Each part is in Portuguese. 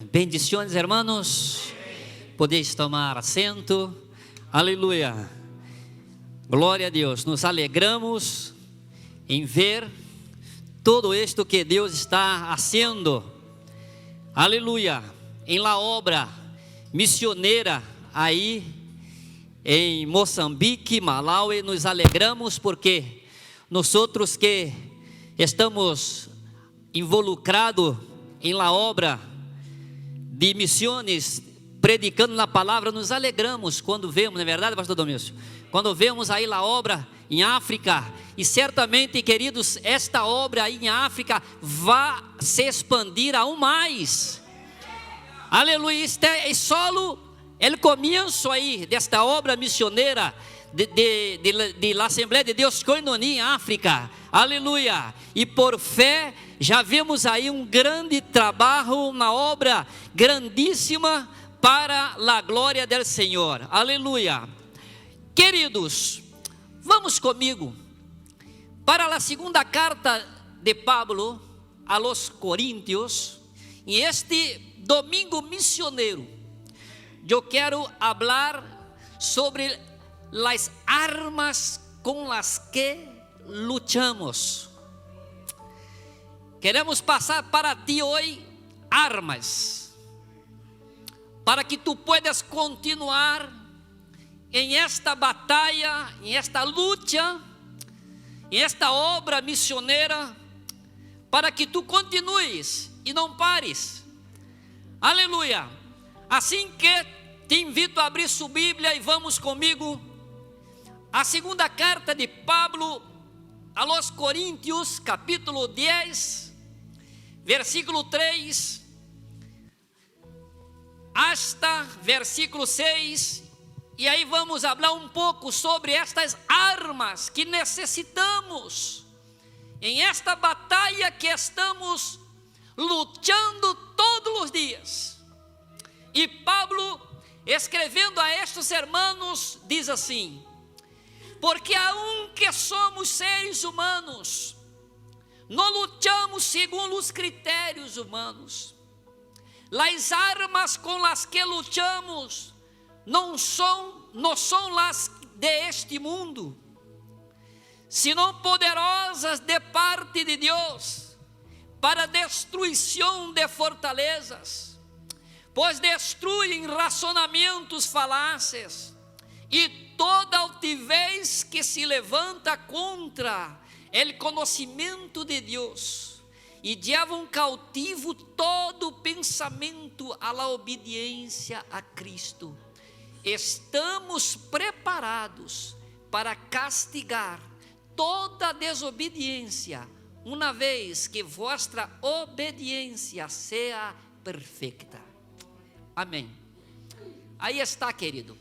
Bendiciones, hermanos. Podéis tomar assento. Aleluia. Glória a Deus. Nos alegramos em ver todo isto que Deus está haciendo. Aleluia. Em la obra missioneira aí em Moçambique, Malawi, nos alegramos porque nós outros que estamos involucrados em la obra de missões, predicando na palavra, nos alegramos quando vemos, não é verdade, pastor Domingos? Quando vemos aí a obra em África, e certamente, queridos, esta obra aí em África vai se expandir aún mais. Aleluia. Este é solo o começo aí desta obra missioneira de la Assembleia de Deus Koinonia em África. Aleluia. E por fé já vemos aí um grande trabalho, uma obra grandíssima para a glória do Senhor. Aleluia. Queridos, vamos comigo para a segunda carta de Pablo a los Coríntios. Em este domingo missioneiro, eu quero falar sobre as armas com as que lutamos. Queremos passar para ti hoje armas, para que tu puedas continuar em esta batalha, em esta luta, em esta obra missioneira, para que tu continues e não pares. Aleluia. Assim que te invito a abrir sua Bíblia e vamos comigo a segunda carta de Pablo a los Coríntios, capítulo 10, versículo 3 hasta versículo 6. E aí vamos falar um pouco sobre estas armas que necessitamos em esta batalha que estamos lutando todos os dias. E Pablo, escrevendo a estes hermanos, diz assim: porque aunque somos seres humanos, não lutamos segundo os critérios humanos. As armas com as que lutamos não são as deste mundo, senão poderosas de parte de Deus para destruição de fortalezas, pois destruem razonamentos falazes e toda altivez que se levanta contra o conhecimento de Deus, e llevam cautivo todo pensamento à la obediência a Cristo. Estamos preparados para castigar toda desobediência, uma vez que vossa obediência seja perfeita. Amém. Aí está, querido.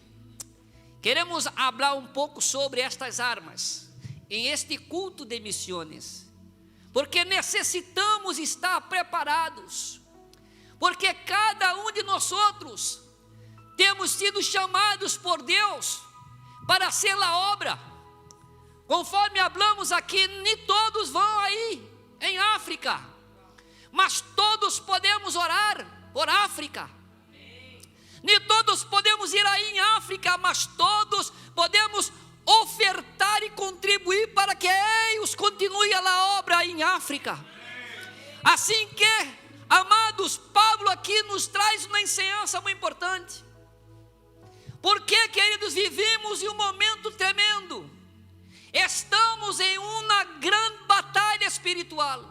Queremos falar um pouco sobre estas armas em este culto de missões, porque necessitamos estar preparados, porque cada um de nós outros temos sido chamados por Deus para ser a obra. Conforme hablamos aqui, nem todos vão aí em África, mas todos podemos orar por África. Nem todos podemos ir aí em África, mas todos podemos ofertar e contribuir para que eles continuem a obra em África. Assim que, amados, Pablo aqui nos traz uma ensinança muito importante. Porque, queridos, vivemos em um momento tremendo. Estamos em uma grande batalha espiritual.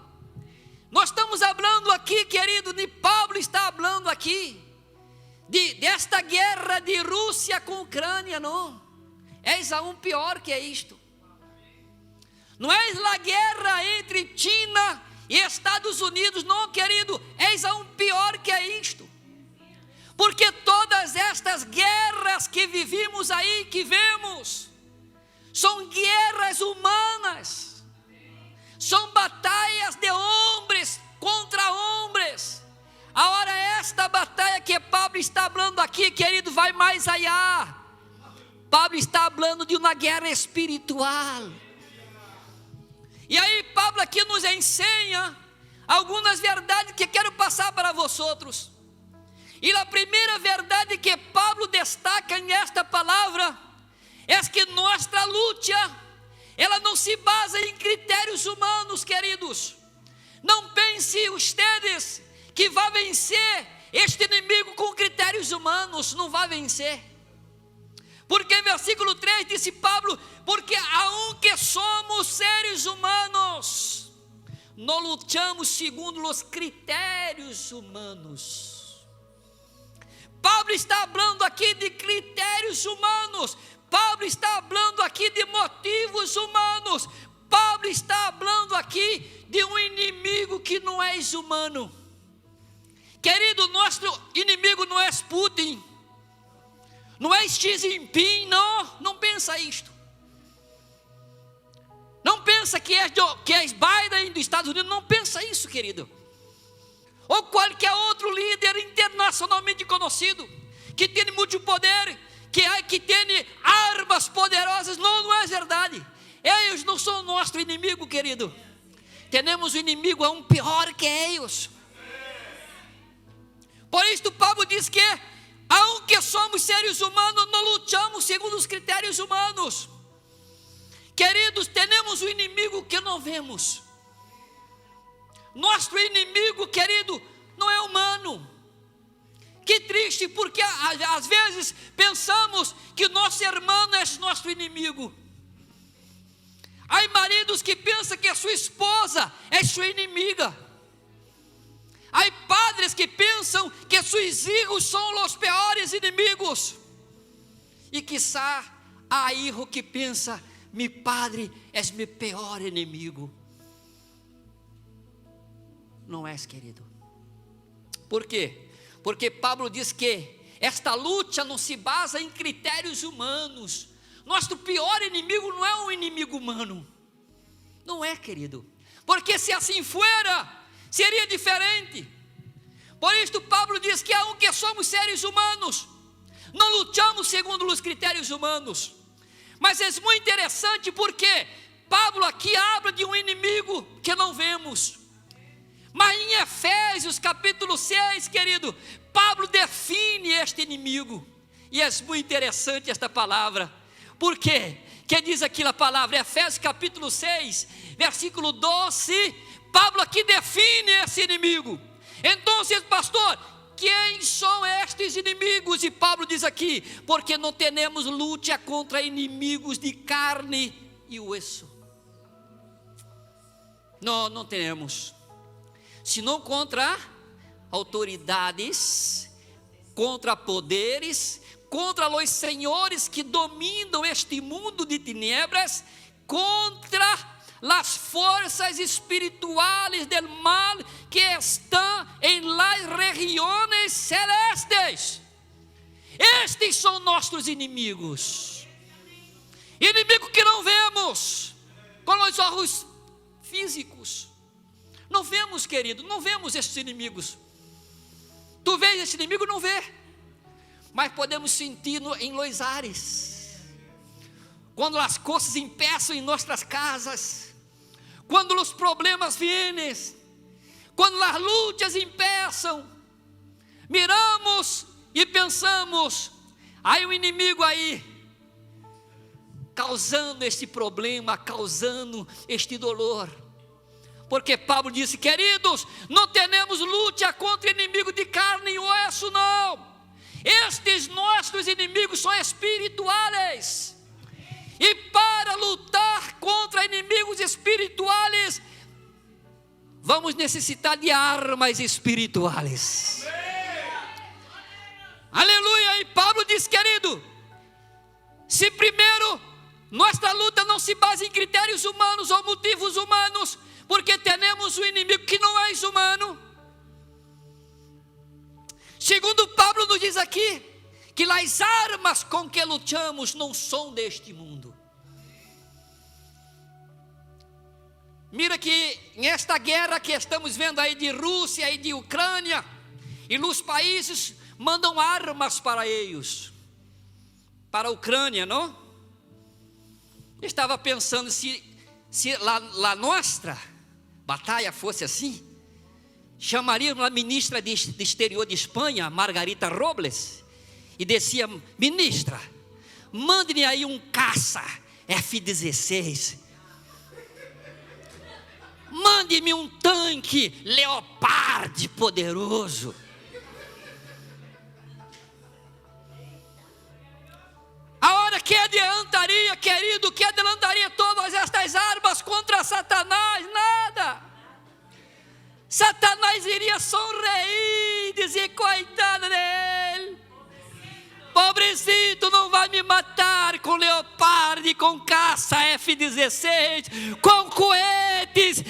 Nós estamos falando aqui, querido, e Pablo está falando aqui desta guerra de Rússia com Ucrânia, não. És aún pior que isto. Não é a guerra entre China e Estados Unidos, não, querido. És aún pior que isto. Porque todas estas guerras que vivimos aí, que vemos, são guerras humanas. São batalhas de homens contra homens. Agora esta batalha que Pablo está falando aqui, querido, vai mais allá. Pablo está falando de uma guerra espiritual. E aí Pablo aqui nos ensina algumas verdades que quero passar para vós outros. E a primeira verdade que Pablo destaca nesta palavra é que nossa luta, ela não se basa em critérios humanos, queridos. Não pense ustedes que vai vencer este inimigo com critérios humanos, não vai vencer. Porque versículo 3 disse Pablo, porque aunque somos seres humanos, não lutamos segundo os critérios humanos. Pablo está falando aqui de critérios humanos. Pablo está falando aqui de motivos humanos. Pablo está falando aqui de um inimigo que não é humano. Querido, nosso inimigo não é Putin, não é Xi Jinping, não pensa isto. Não pensa que é Biden dos Estados Unidos, não pensa isso, querido. Ou qualquer outro líder internacionalmente conhecido, que tem muito poder, que tem armas poderosas, não é verdade. Eles não são nosso inimigo, querido. Temos um inimigo aún pior que eles. Por isso Pablo diz que, aunque somos seres humanos, não lutamos segundo os critérios humanos. Queridos, temos um inimigo que não vemos. Nosso inimigo, querido, não é humano. Que triste, porque às vezes pensamos que nosso irmão é nosso inimigo. Há maridos que pensam que a sua esposa é sua inimiga. Há padres que pensam que seus filhos são os piores inimigos. E quizá há filho que pensa, meu padre é meu pior inimigo. Não és, querido. Por quê? Porque Pablo diz que esta luta não se basa em critérios humanos. Nosso pior inimigo não é um inimigo humano. Não é, querido. Porque se assim fora, seria diferente. Por isso Pablo diz que aunque somos seres humanos, não lutamos segundo os critérios humanos. Mas é muito interessante porque Pablo aqui habla de um inimigo que não vemos. Mas em Efésios capítulo 6, querido, Pablo define este inimigo. E é muito interessante esta palavra. Por quê? Que diz aqui a palavra, Efésios capítulo 6, versículo 12, Pablo aqui define esse inimigo. Então, pastor, quem são estes inimigos? E Pablo diz aqui, porque não temos luta contra inimigos de carne e osso. Não temos. Senão contra autoridades, contra poderes, contra os senhores que dominam este mundo de tinieblas, contra as forças espirituais del mal que estão em las regiões celestes. Estes são nossos inimigos. Inimigo que não vemos com os olhos físicos. Não vemos, querido, não vemos esses inimigos. Tu vês esse inimigo? Não vê. Mas podemos sentir em los ares. Quando as coisas empeçam em nossas casas, quando os problemas vêm, quando as lutas empeçam, miramos e pensamos, há um inimigo aí, causando este problema, causando este dolor. Porque Pablo disse, queridos, não temos luta contra inimigo de carne e osso, não. Estes nossos inimigos são espirituais. E para lutar contra inimigos espirituais, vamos necessitar de armas espirituais. Aleluia. E Pablo diz, querido, se primeiro nossa luta não se basa em critérios humanos ou motivos humanos, porque temos um inimigo que não é humano. Segundo Pablo nos diz aqui, que as armas com que lutamos não são deste mundo. Mira que nesta guerra que estamos vendo aí de Rússia e de Ucrânia, e os países mandam armas para eles, para a Ucrânia, não? Estava pensando se a nossa batalha fosse assim, chamaríamos a ministra de exterior de Espanha, Margarita Robles, e dizia: ministra, mande-me aí um caça F-16, mande-me um tanque Leopard poderoso. A hora que adiantaria, querido, que adiantaria todas estas armas contra Satanás? Nada. Satanás iria sorrir e dizer: coitado dele, pobrecito, não vai me matar com Leopard, com caça F-16, com cohetes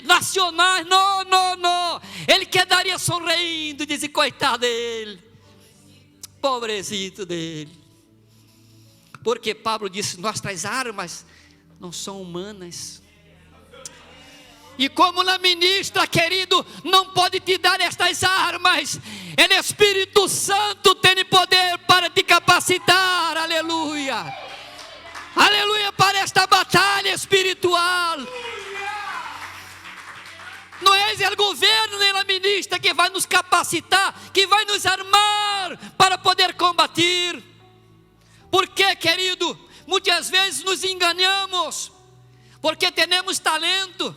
nacionais. Não, não, não. Ele quedaria sorrindo e dizer: coitado dele, pobrecito dele. Porque Paulo disse: nossas armas não são humanas. E como na ministra, querido, não pode te dar estas armas, o Espírito Santo tem poder para te capacitar. Aleluia, aleluia, para esta batalha espiritual. Não é o governo nem a ministra que vai nos capacitar, que vai nos armar para poder combater. Porque, querido, muitas vezes nos enganamos, porque temos talento,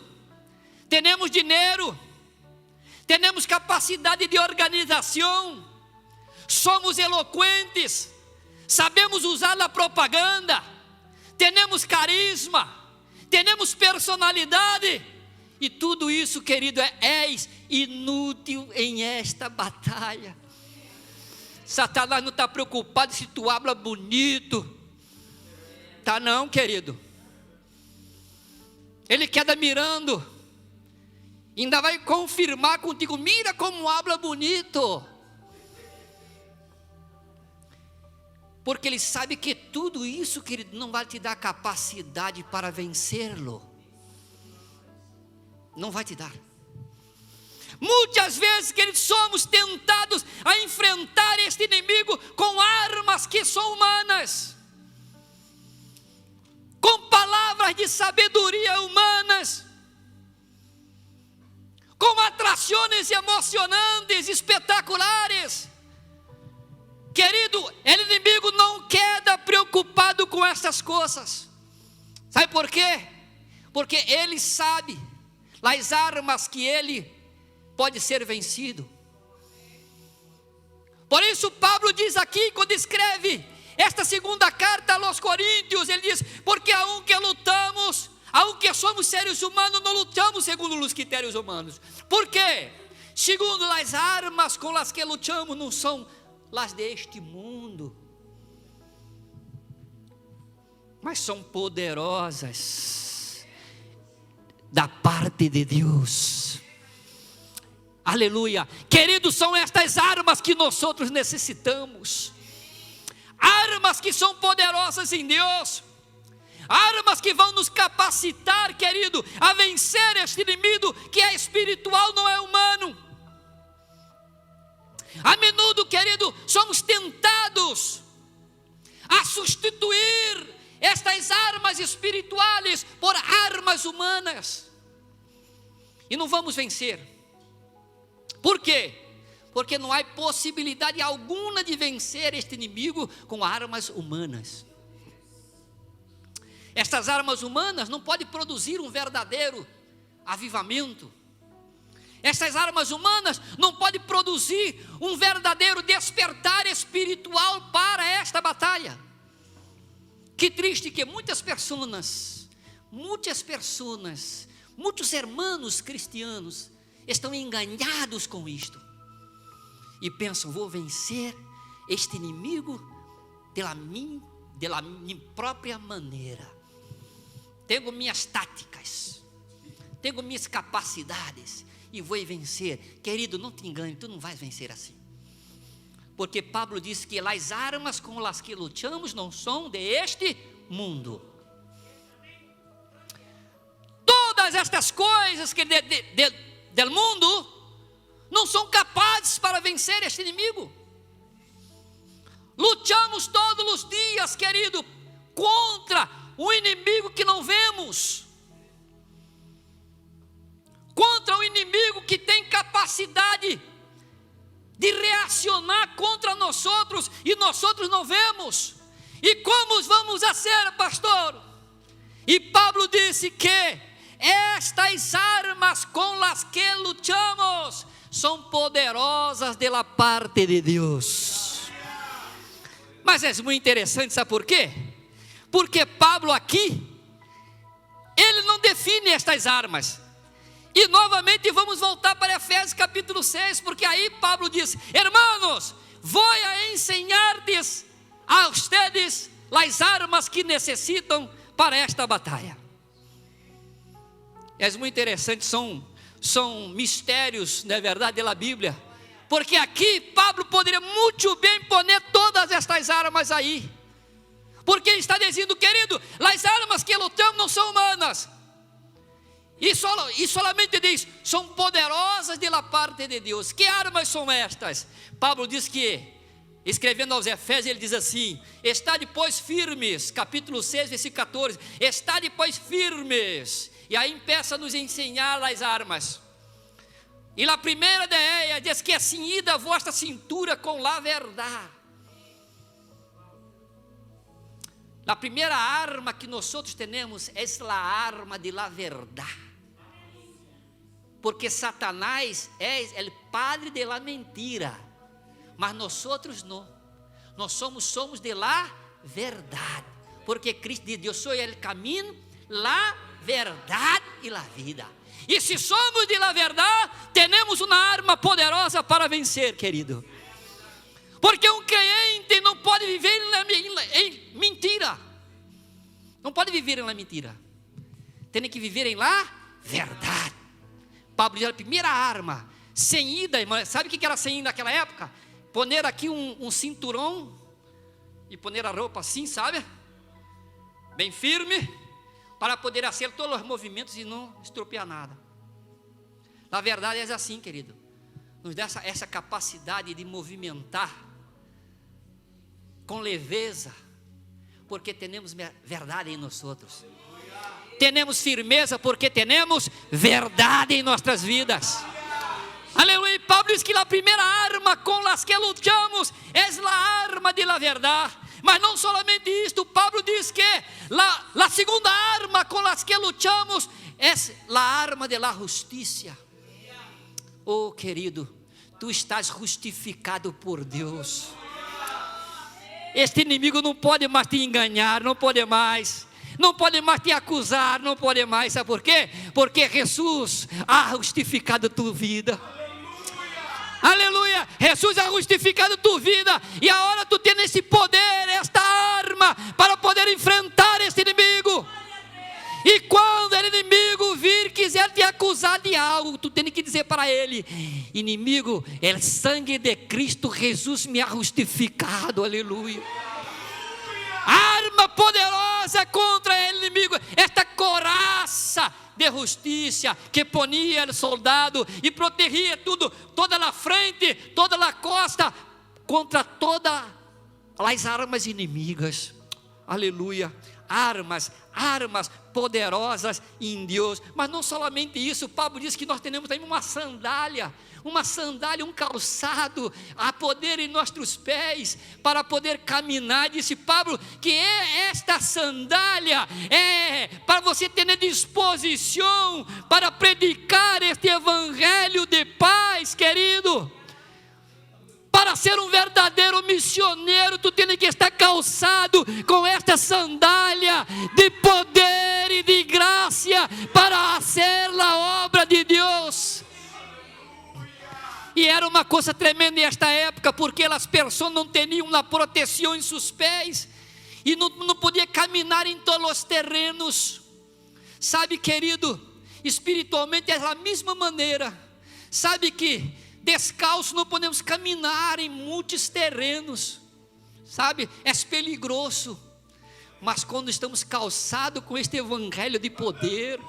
temos dinheiro, temos capacidade de organização, somos eloquentes, sabemos usar a propaganda, temos carisma, temos personalidade, e tudo isso, querido, é inútil em esta batalha. Satanás não está preocupado se tu habla bonito. Tá não, querido. Ele queda mirando. Ainda vai confirmar contigo: mira como habla bonito. Porque ele sabe que tudo isso, querido, não vai te dar capacidade para vencê-lo. Não vai te dar. Muitas vezes, queridos, somos tentados a enfrentar este inimigo com armas que são humanas, com palavras de sabedoria humanas, com atrações emocionantes, espetaculares. Querido, o inimigo não queda preocupado com essas coisas. Sabe por quê? Porque ele sabe as armas que ele pode ser vencido. Por isso Paulo diz aqui, quando escreve esta segunda carta aos Coríntios, ele diz: porque aunque lutamos, aunque somos seres humanos, não lutamos segundo os critérios humanos. Por quê? Segundo as armas com as que lutamos não são as deste mundo, mas são poderosas da parte de Deus. Aleluia, queridos, são estas armas que nós outros necessitamos, armas que são poderosas em Deus, armas que vão nos capacitar, querido, a vencer este inimigo que é espiritual, não é humano. A menudo, querido, somos tentados a substituir estas armas espirituais por armas humanas, e não vamos vencer. Por quê? Porque não há possibilidade alguma de vencer este inimigo com armas humanas. Estas armas humanas não podem produzir um verdadeiro avivamento. Essas armas humanas não podem produzir um verdadeiro despertar espiritual para esta batalha. Que triste que muitos irmãos cristianos estão enganados com isto e pensam: vou vencer este inimigo de minha própria maneira. Tenho minhas táticas, tenho minhas capacidades e vou vencer. Querido, não te engane, tu não vais vencer assim. Porque Paulo disse que as armas com as que lutamos não são deste mundo. Todas estas coisas que do mundo não são capazes para vencer este inimigo. Lutamos todos os dias, querido, contra um inimigo que não vemos, contra um inimigo que tem capacidade de reacionar contra nós outros, e nós outros não vemos. E como vamos a ser, pastor? E Pablo disse que estas armas com las que lutamos são poderosas de la parte de Deus. Mas é muito interessante, sabe por quê? Porque Pablo aqui, ele não define estas armas. E novamente vamos voltar para Efésios capítulo 6, porque aí Pablo diz: hermanos, vou a enseñar-lhes a ustedes as armas que necessitam para esta batalha. É muito interessante, são mistérios, não é verdade, da Bíblia. Porque aqui Pablo poderia muito bem pôr todas estas armas aí. Porque ele está dizendo, querido, as armas que lutamos não são humanas. E solamente diz, são poderosas de la parte de Deus. Que armas são estas? Pablo diz que, escrevendo aos Efésios, ele diz assim: estade pois firmes, capítulo 6, versículo 14, estade pois firmes. E aí começa a nos ensinar as armas. E a primeira de ellas diz que é cinida a vossa cintura com la verdade. A primeira arma que nós temos é a arma de la verdade. Porque Satanás é o padre de la mentira, mas nós não. Nós somos de la verdade. Porque Cristo diz: eu sou o caminho, la verdade e la vida. E se somos de la verdade, temos uma arma poderosa para vencer, querido. Porque um crente não pode viver em mentira. Não pode viver em mentira. Tem que viver em la verdade. Pablo diz a primeira arma, ceñida, irmão. Sabe o que era ceñida naquela época? Poner aqui um cinturão e poner a roupa assim, sabe? Bem firme, para poder fazer todos os movimentos e não estropiar nada. Na verdade é assim, querido. Nos dá essa capacidade de movimentar com leveza, porque temos verdade em nós outros. Temos firmeza porque temos verdade em nossas vidas. Aleluia. Pablo diz que a primeira arma com as que lutamos é a arma de la verdade. Mas não somente isto, Pablo diz que a segunda arma com as que lutamos é a arma de la justiça. Oh, querido, tu estás justificado por Deus. Este inimigo não pode mais te enganar, não pode mais te acusar, não pode mais. Sabe por quê? Porque Jesus ha justificado tua vida. Aleluia, Jesus ha justificado tua vida. E agora tu tens esse poder, esta arma, para poder enfrentar este inimigo. E quando o inimigo vir, quiser te acusar de algo, tu tens que dizer para ele: inimigo, é o sangue de Cristo Jesus me ha justificado. Aleluia. Arma poderosa contra o inimigo, esta coraça de justiça que ponia o soldado e protegia tudo, toda a frente, toda a costa, contra todas as armas inimigas. Aleluia. Armas poderosas em Deus. Mas não somente isso, Pablo diz que nós temos também uma sandália, um calçado a poder em nossos pés, para poder caminhar. Disse Pablo que esta sandália é para você ter disposição para predicar este evangelho de paz, querido. Para ser um verdadeiro missioneiro, tu tens que estar calçado com esta sandália de poder e de graça para fazer a obra de Deus. E era uma coisa tremenda nesta época, porque as pessoas não tinham a proteção em seus pés e não podiam caminhar em todos os terrenos. Sabe, querido, espiritualmente é da mesma maneira. Sabe que descalço não podemos caminhar em muitos terrenos, sabe, é peligroso. Mas quando estamos calçados com este evangelho de poder,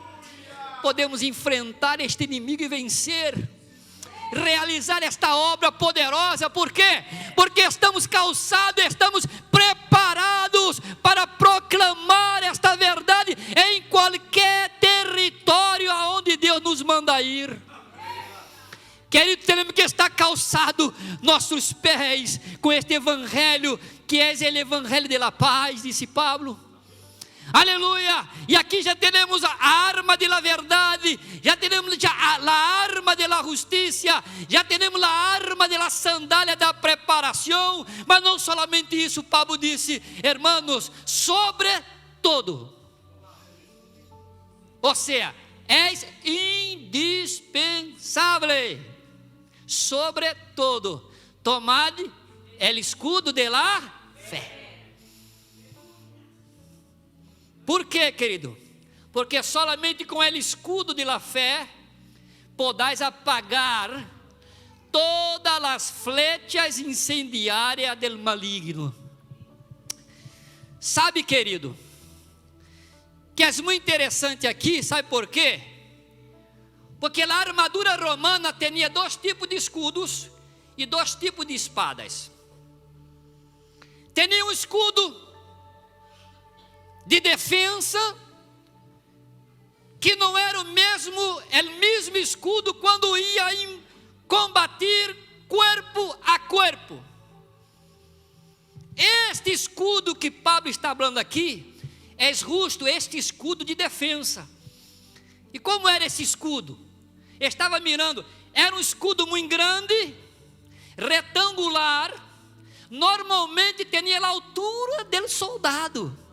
podemos enfrentar este inimigo e vencer, realizar esta obra poderosa. Por quê? Porque estamos calçados, estamos preparados para proclamar esta verdade em qualquer território aonde Deus nos manda ir. nossos pés com este evangelho, que é o evangelho da paz, disse Pablo. Aleluia. E aqui já temos a arma da verdade, já temos a arma da justiça, já temos a arma da sandália da preparação. Mas não somente isso, Pablo disse, hermanos, sobre todo, ou seja, é indispensável, sobre todo, tomad el escudo de la fé. Por quê, querido? Porque solamente com el escudo de la fé podais apagar todas as flechas incendiárias del maligno. Sabe, querido, que é muito interessante aqui, sabe por quê? Porque a armadura romana tinha 2 tipos de escudos e 2 tipos de espadas. Tinha um escudo de defesa, que não era o mesmo escudo quando ia combater corpo a corpo. Este escudo que Pablo está falando aqui é justo este escudo de defesa. E como era esse escudo? Estava mirando, era um escudo muito grande, retangular, normalmente tinha a altura do soldado.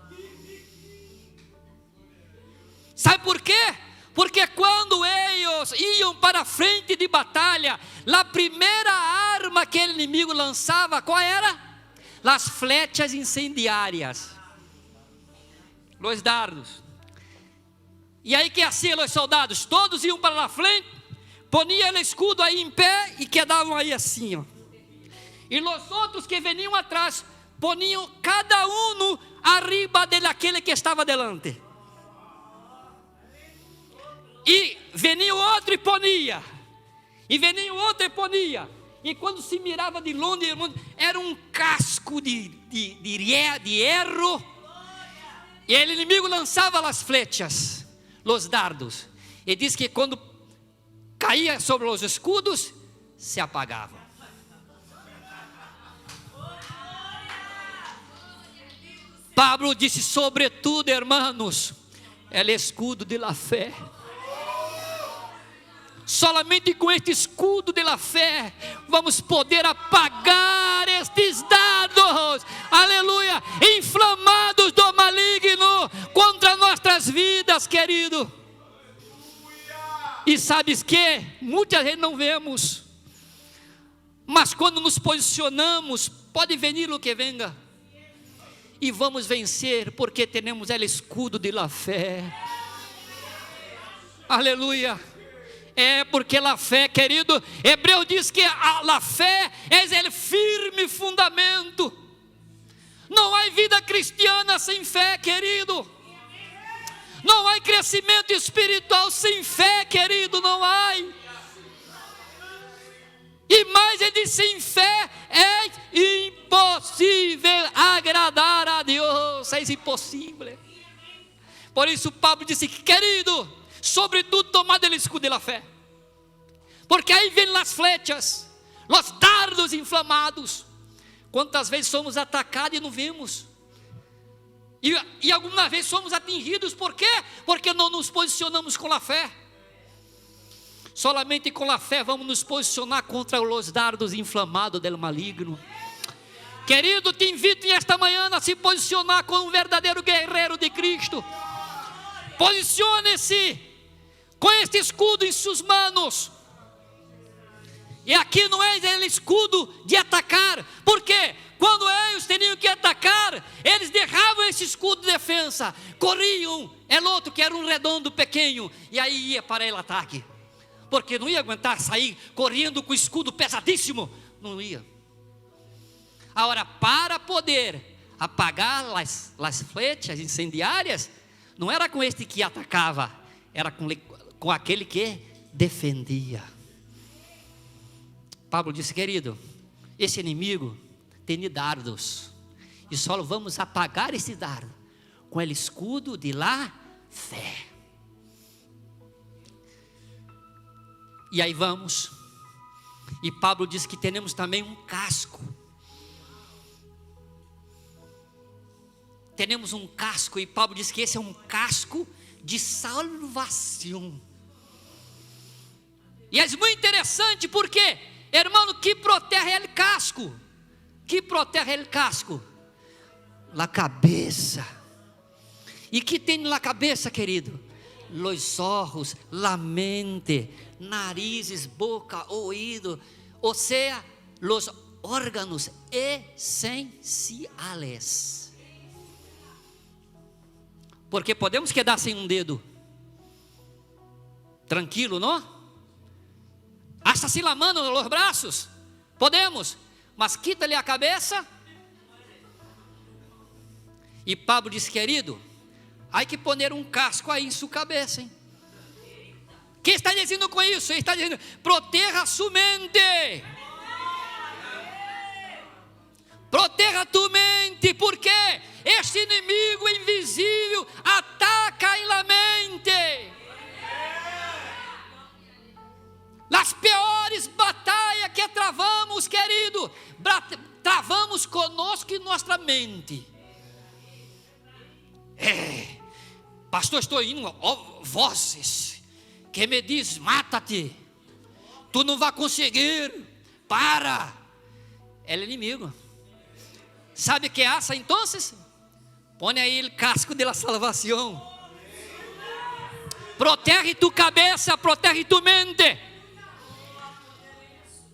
Sabe por quê? Porque quando eles iam para a frente de batalha, a primeira arma que o inimigo lançava, qual era? As flechas incendiárias, os dardos. E aí que assim os soldados, todos iam para a frente, poniam o escudo aí em pé e quedavam aí assim, ó. E os outros que veniam atrás, poniam cada um arriba daquele que estava delante. E venia o outro e ponia, e venia o outro e ponia, e quando se mirava de longe, era um casco de hierro, e o inimigo lançava as flechas, os dardos, e diz que quando caía sobre os escudos, se apagavam. Pablo disse, sobretudo, hermanos, é o escudo de la fé. Solamente com este escudo de la fé vamos poder apagar estes dardos, aleluia, inflamados do maligno contra nossas vidas, querido. E sabes que muitas vezes não vemos, mas quando nos posicionamos, pode vir o que venga, e vamos vencer, porque temos o escudo de la fé. Aleluia. É porque a fé, querido, Hebreu diz que a fé é o firme fundamento. Não há vida cristiana sem fé, querido. Não há crescimento espiritual sem fé, querido, não há. E mais ele diz, sem fé é impossível agradar a Deus, é impossível. Por isso Pablo disse, querido, sobretudo tomad el escudo de la fé, porque aí vem as flechas, os dardos inflamados. Quantas vezes somos atacados e não vemos, e alguma vez somos atingidos, por quê? Porque não nos posicionamos com a fé. Solamente com a fé vamos nos posicionar contra os dardos inflamados do maligno. Querido, te invito esta manhã a se posicionar como um verdadeiro guerreiro de Cristo. Posicione-se com este escudo em suas mãos. E aqui não é o escudo de atacar, porque quando eles tinham que atacar, eles derravam esse escudo de defesa, corriam, o outro que era um redondo pequeno, e aí ia para o ataque, porque não ia aguentar sair correndo com o escudo pesadíssimo, não ia. Agora, para poder apagar as flechas incendiárias, não era com este que atacava, era com aquele que defendia. Pablo disse, querido, esse inimigo tem dardos, e só vamos apagar esse dardo com o escudo de la fé. E aí vamos, E Pablo diz que temos também um casco. Temos um casco, e Pablo diz que esse é um casco de salvação. E é muito interessante porque, hermano, que protege o casco? Que protege o casco? La cabeça. E que tem na cabeça, querido? Los ojos, la mente, narizes, boca, ouído, ou seja, los órganos essenciales. Porque podemos quedar sem um dedo, tranquilo, não? Hasta se la mano nos braços, podemos, mas quita-lhe a cabeça. E Pablo diz, querido, há que poner um casco aí em sua cabeça, hein? O que está dizendo com isso? Ele está dizendo, proteja sua mente. Proteja tu mente, porque este inimigo invisível ataca em la mente. Nas piores batalhas que travamos, querido, travamos conosco e nossa mente. Pastor, estou indo, vozes que me diz, mata-te, tu não vai conseguir, para. É o inimigo. Sabe que hace então? Põe aí o casco de la salvação. Protege tu cabeça, protege tu mente.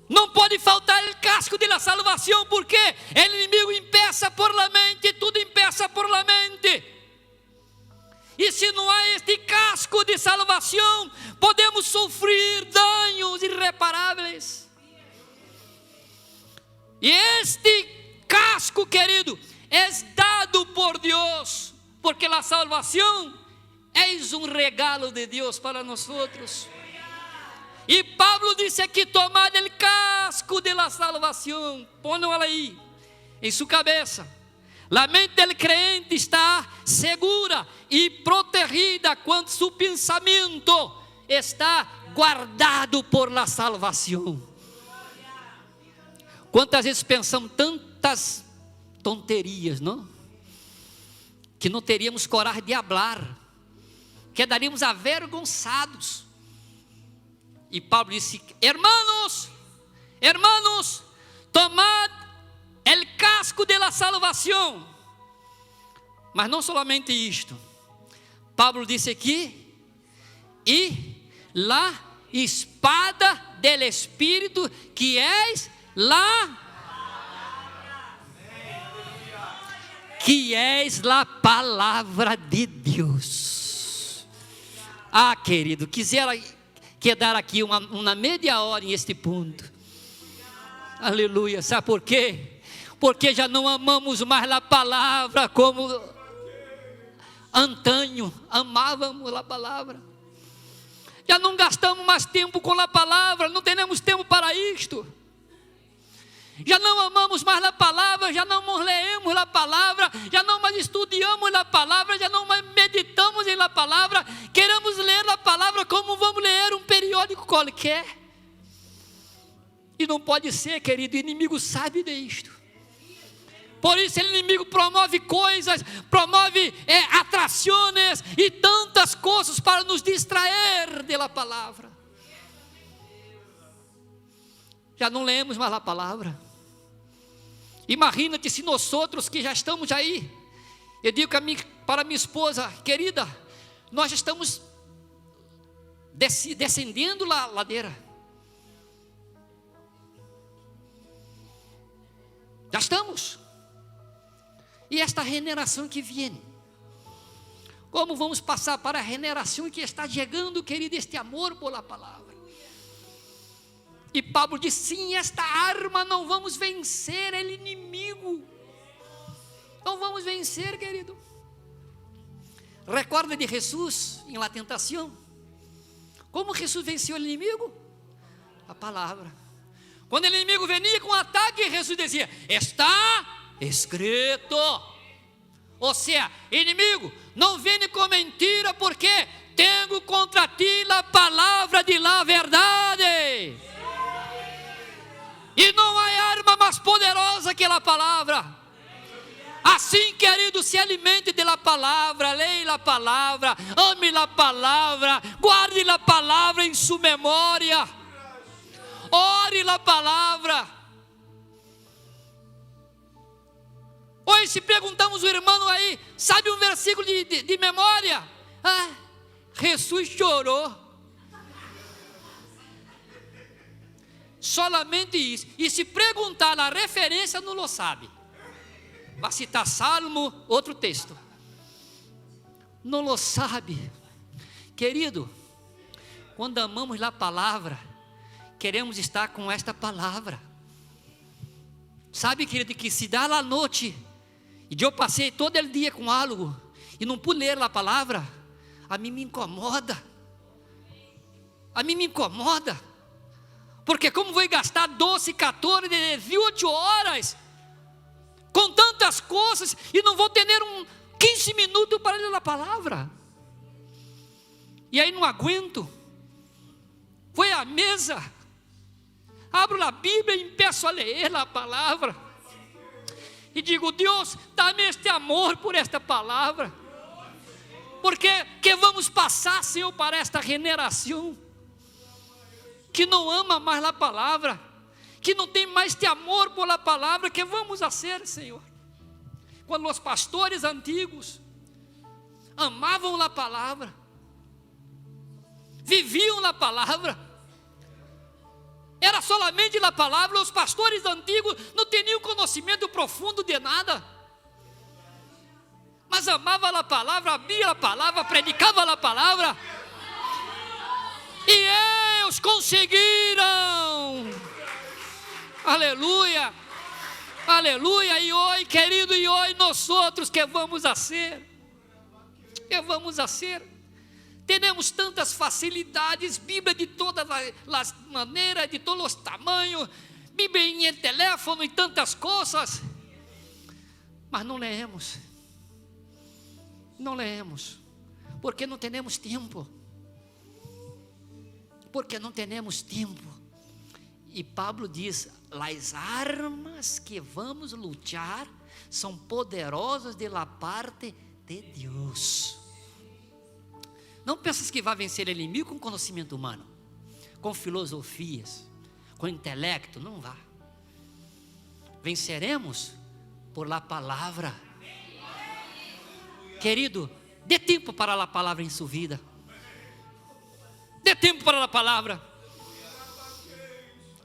Não pode faltar o casco de la salvação, porque o inimigo empeça por la mente, tudo empeça por la mente. E se não há este casco de salvação, podemos sofrer danos irreparáveis. E este casco, querido, é dado por Deus, porque a salvação é um regalo de Deus para nós outros. E Pablo disse aqui, tomad el casco de la salvação, ponham ela aí, em sua cabeça. A mente del crente está segura e protegida quando seu pensamento está guardado por la salvação. Quantas vezes pensamos tantas tonterias, não? Que não teríamos coragem de falar, quedaríamos avergonçados. E Paulo disse, hermanos, tomad el casco de la salvação. Mas não somente isto, Paulo disse aqui, e la espada del Espírito, que és la palavra de Deus. Ah, querido, quisera quedar aqui uma meia hora em este ponto. Aleluia, sabe por quê? Porque já não amamos mais a palavra como antanho amávamos a palavra. Já não gastamos mais tempo com a palavra, não temos tempo para isto. Já não amamos mais a palavra, já não leemos a palavra, já não mais estudamos a palavra, já não mais meditamos em la palavra. Queremos ler a palavra como vamos ler um periódico qualquer. E não pode ser, querido, o inimigo sabe disto. Por isso o inimigo promove coisas, promove atrações e tantas coisas para nos distrair da palavra. Já não lemos mais a palavra. Imagina-te se nós outros que já estamos aí, eu digo para minha esposa, querida, nós já estamos descendendo a ladeira. Já estamos. E esta regeneração que vem, como vamos passar para a regeneração que está chegando, querido, este amor por la palavra? E Pablo diz, sim, esta arma não vamos vencer o inimigo. Não vamos vencer, querido. Recorda de Jesus em la tentação? Como Jesus venceu o inimigo? A palavra. Quando o inimigo venia com ataque, Jesus dizia, está escrito. Ou seja, inimigo, não venha com mentira, porque tenho contra ti a palavra de la verdade. E não há arma mais poderosa que a palavra. Assim, querido, se alimente da palavra, leia a palavra, ame a palavra, guarde a palavra em sua memória, ore a palavra. Hoje, se perguntamos o irmão aí, sabe um versículo de memória? Jesus chorou. Solamente isso. E se perguntar a referência, não lo sabe. Vai citar Salmo, outro texto. Não lo sabe. Querido, quando amamos a palavra, queremos estar com esta palavra. Sabe, querido, que se dá a noite, e eu passei todo o dia com algo, e não pude ler a palavra, a mim me incomoda. A mim me incomoda. Porque como vou gastar 12, 14, 18 horas com tantas coisas e não vou ter 15 minutos para ler a palavra? E aí não aguento. Vou à mesa, abro a Bíblia e peço a ler a palavra. E digo, Deus, dá-me este amor por esta palavra. Porque que vamos passar, Senhor, para esta generação que não ama mais a palavra, que não tem mais este amor por a palavra, que vamos a ser, Senhor? Quando os pastores antigos amavam a palavra, viviam a palavra, era solamente a palavra. Os pastores antigos não tinham conhecimento profundo de nada, mas amavam a palavra, abria a palavra, predicava a palavra, e eles conseguiram. Aleluia, aleluia. E hoje, querido, e hoje nós outros, que vamos a ser? Que vamos a ser? Temos tantas facilidades, Bíblia de todas as maneiras, de todos os tamanhos, Bíblia em telefone e tantas coisas, mas não leemos. Não leemos, porque não temos tempo. Porque não temos tempo. E Pablo diz, as armas que vamos lutar são poderosas de la parte de Deus. Não pensas que vai vencer o inimigo com conhecimento humano, com filosofias, com intelecto, não vá. Venceremos por la palavra. Querido, dê tempo para a palavra em sua vida. Dê tempo para a palavra.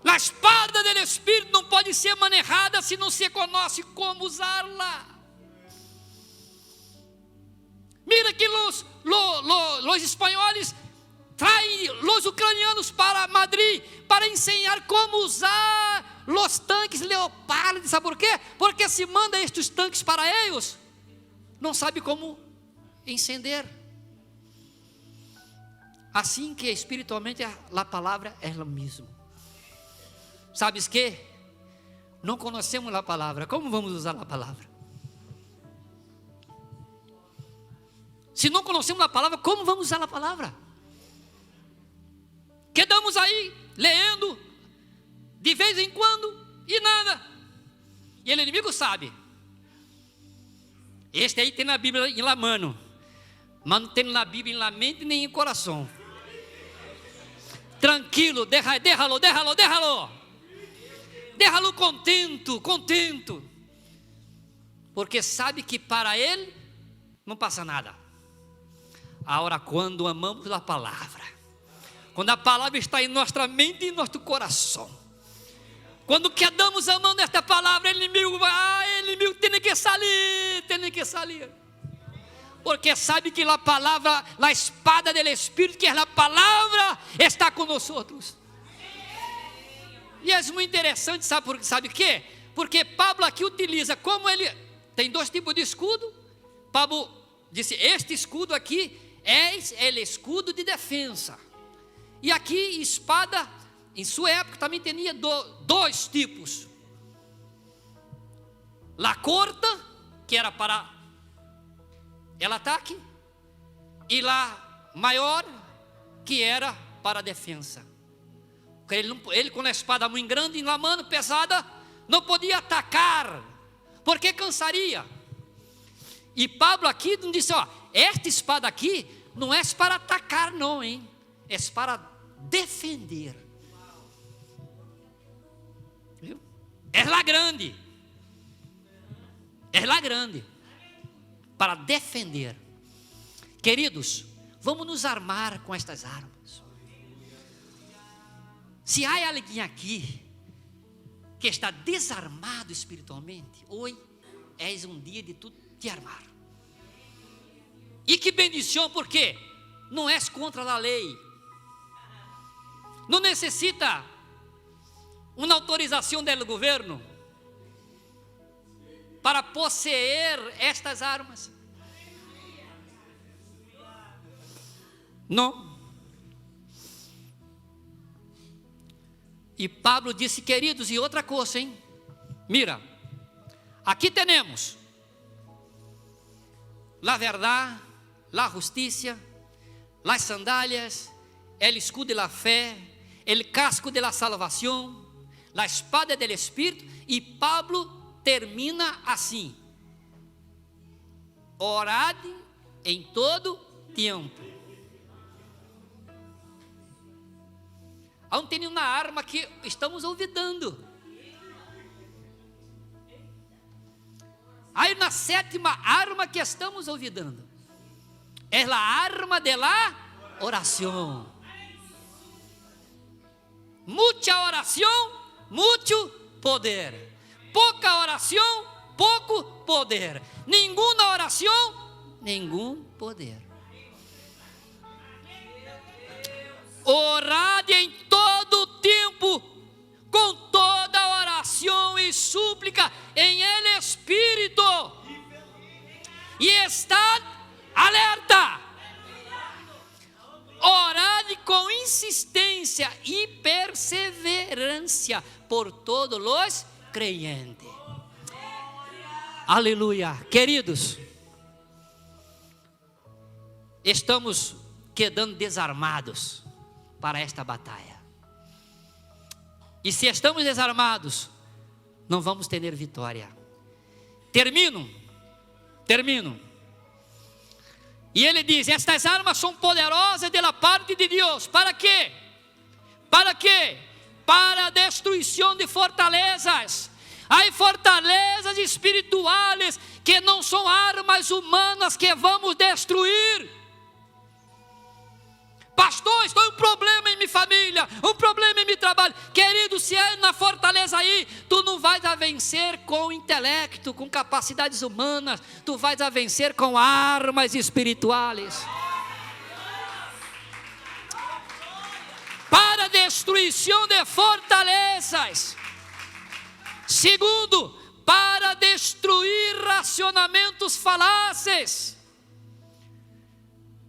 A espada do Espírito não pode ser manejada se não se conhece como usá-la. Mira que os espanhóis traem os ucranianos para Madrid para ensinar como usar os tanques Leopard. Sabe por quê? Porque se manda estes tanques para eles, não sabe como encender. Assim que espiritualmente a palavra é o mesmo. Sabes que? Não conhecemos a palavra. Como vamos usar a palavra? Se não conhecemos a palavra, como vamos usar a palavra? Quedamos aí lendo de vez em quando e nada. E o inimigo sabe. Este aí tem na Bíblia em la mano, mas não tem na Bíblia em la mente nem em coração. Tranquilo, déjalo. Déjalo contento. Porque sabe que para ele não passa nada. Agora, quando amamos a palavra, quando a palavra está em nossa mente e em nosso coração, quando quedamos amando esta palavra, o inimigo tem que sair. Porque sabe que a palavra, a espada do Espírito, que é a palavra, está com nós outros. E é muito interessante, sabe o quê? Porque Pablo aqui utiliza, como ele tem dois tipos de escudo. Pablo disse, este escudo aqui é o escudo de defesa. E aqui espada, em sua época também tinha dois tipos. La corta, que era para o ataque, e la maior, que era para a defesa. Ele com a espada muito grande na mão, pesada, não podia atacar, porque cansaria. E Pablo aqui não disse, esta espada aqui não é para atacar não, hein? É para defender. Viu? É lá grande. É lá grande. Para defender. Queridos, vamos nos armar com estas armas. Se há alguém aqui que está desarmado espiritualmente, hoje és um dia de tu te armar. E que bendição, porque não és contra a lei. Não necessita uma autorização do governo para possuir estas armas. Não. E Pablo disse, queridos, e outra coisa, hein? Mira, aqui temos a verdade, a justiça, as sandálias, o escudo de la fé, o casco de la salvação, a espada del Espírito, e Pablo termina assim: orad em todo tempo. Não tem nenhuma arma que estamos olvidando. Aí na sétima arma que estamos olvidando, é a arma de la oração. Muita oração, muito poder. Pouca oração, pouco poder. Nenhuma oração, nenhum poder. Orade em todo tempo, com toda oração e súplica em el Espírito, e está alerta. Orade com insistência e perseverança por todos os creyentes. Aleluia. Queridos, estamos quedando desarmados para esta batalha. E se estamos desarmados, não vamos ter vitória. Termino. E ele diz: estas armas são poderosas da parte de Deus. Para quê? Para quê? Para a destruição de fortalezas. Há fortalezas espirituais que não são armas humanas que vamos destruir. Pastor, estou com um problema em minha família, um problema em meu trabalho. Querido, se é na fortaleza aí, tu não vais a vencer com intelecto, com capacidades humanas. Tu vais a vencer com armas espirituais. Para destruição de fortalezas. Segundo, para destruir racionamentos falazes.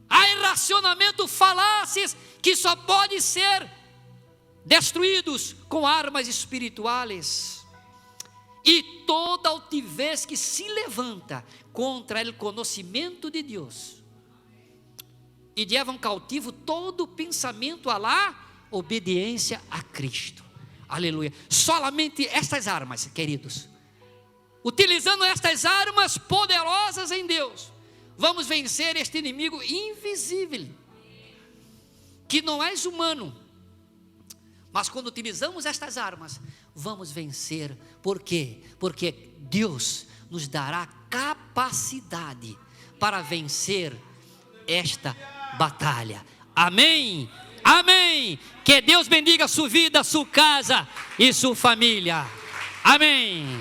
Há racionamentos falazes que só podem ser destruídos com armas espirituais. E toda altivez que se levanta contra o conhecimento de Deus, e levam cativo todo pensamento a la obediência a Cristo. Aleluia. Solamente estas armas, queridos, utilizando estas armas poderosas em Deus, vamos vencer este inimigo invisível, que não é humano. Mas quando utilizamos estas armas, vamos vencer. Por quê? Porque Deus nos dará capacidade para vencer esta batalha. Amém? Amém. Que Deus bendiga a sua vida, a sua casa e sua família. Amém.